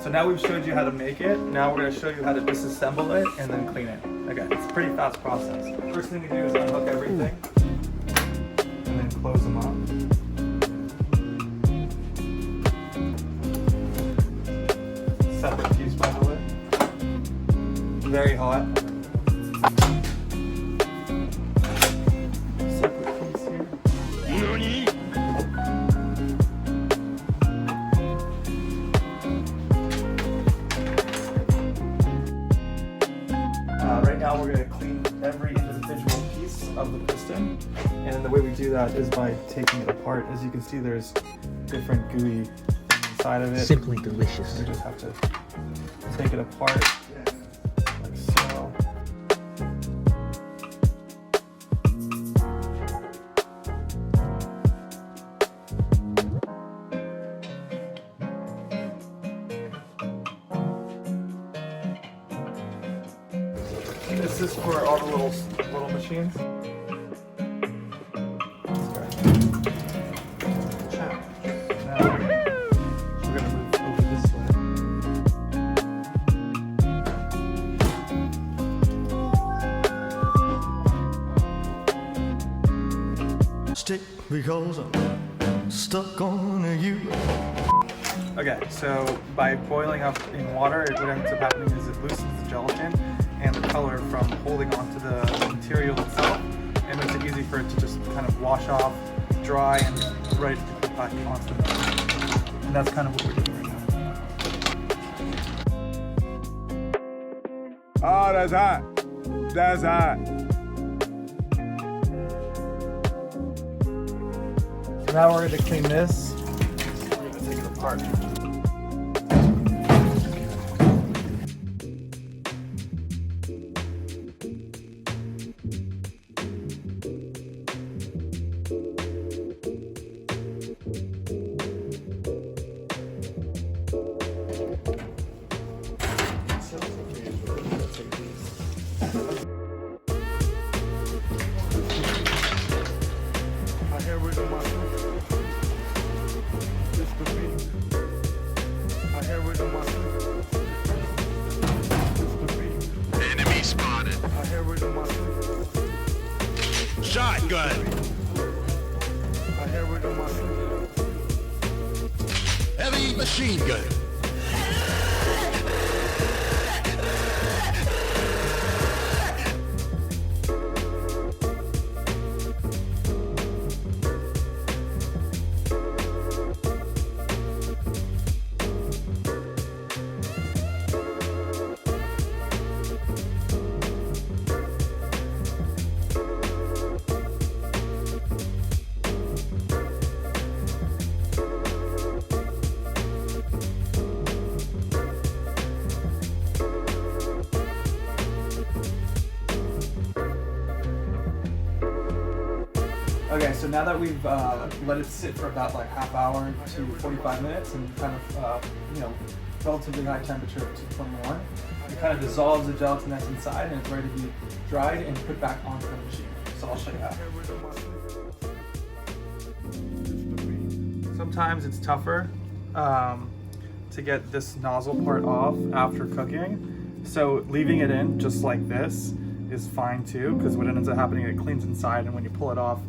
So now we've showed you how to make it. Now we're going to show you how to disassemble it and then clean it. Okay, it's a pretty fast process. First thing we do is unhook everything and then close them up. Separate piece, by the way. Very hot. Separate piece here. Right now we're going to clean every individual piece of the piston, and then the way we do that is by taking it apart. As you can see, there's different gooey things inside of it. Simply delicious. We just have to take it apart like so. This is for all the little machines. Now we're gonna move over this way. Stick because I'm stuck on you. Okay, so by boiling up in water, what ends up happening is it loosens the gelatin and the color from holding onto the material itself, and makes it easy for it to just kind of wash off, dry, and ready to put back onto the milk. And that's kind of what we're doing right now. Oh, that's hot. That's hot. So now we're going to clean this. We're going to take it apart. Enemy spotted. Shotgun. Heavy machine gun. Okay, so now that we've let it sit for about like half hour to 45 minutes and kind of, relatively high temperature of 221, it kind of dissolves the gelatin that's inside and it's ready to be dried and put back onto the machine. So I'll show you how. Sometimes it's tougher to get this nozzle part off after cooking. So leaving it in just like this is fine too, because what ends up happening, it cleans inside, and when you pull it off,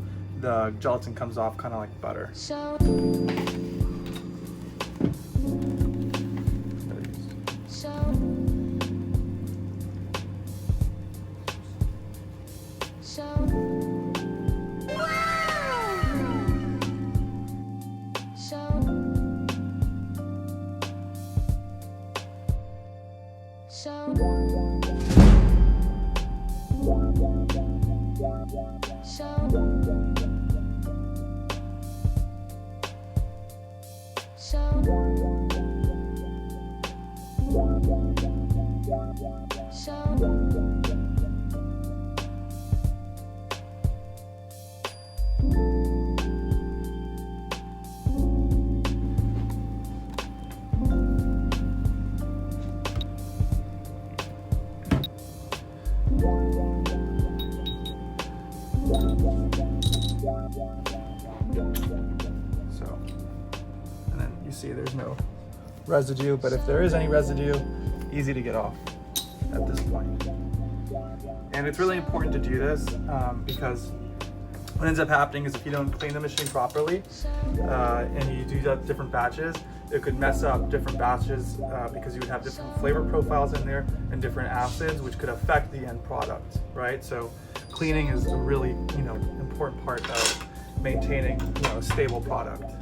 the gelatin comes off kind of like butter. So, and then you see there's no residue, but if there is any residue, easy to get off at this point. And it's really important to do this because what ends up happening is if you don't clean the machine properly and you do that different batches, it could mess up different batches because you would have different flavor profiles in there and different acids, which could affect the end product, right? So cleaning is a really, important part of maintaining, a stable product.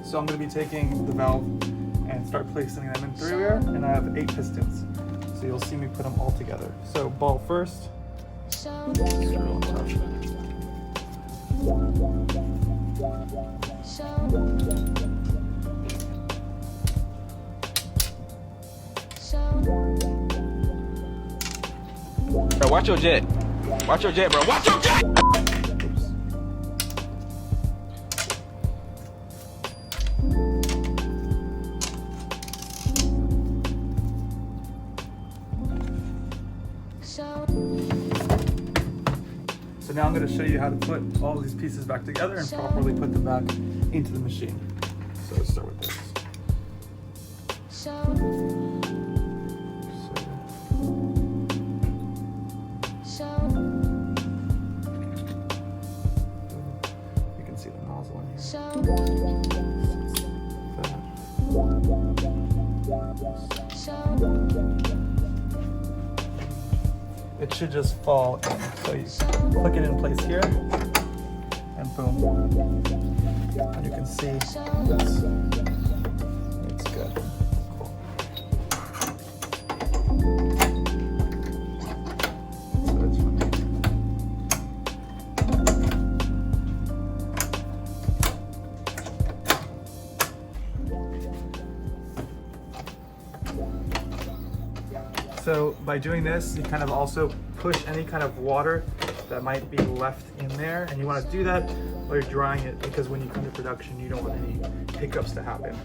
So I'm going to be taking the valve and start placing them in through here, and I have 8 pistons. So you'll see me put them all together. So ball first. Screw on top of it. Bro, watch your jet. Watch your jet, bro. Watch your jet! So now I'm going to show you how to put all these pieces back together and properly put them back into the machine. So let's start with this. You can see the nozzle in here. It should just fall in. So you click it in place here, and boom. And you can see it's good. Cool. So that's fine. So by doing this, you kind of also push any kind of water that might be left in there, and you want to do that while you're drying it, because when you come to production, you don't want any hiccups to happen.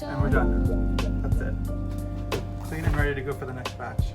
And we're done. That's it. Clean and ready to go for the next batch.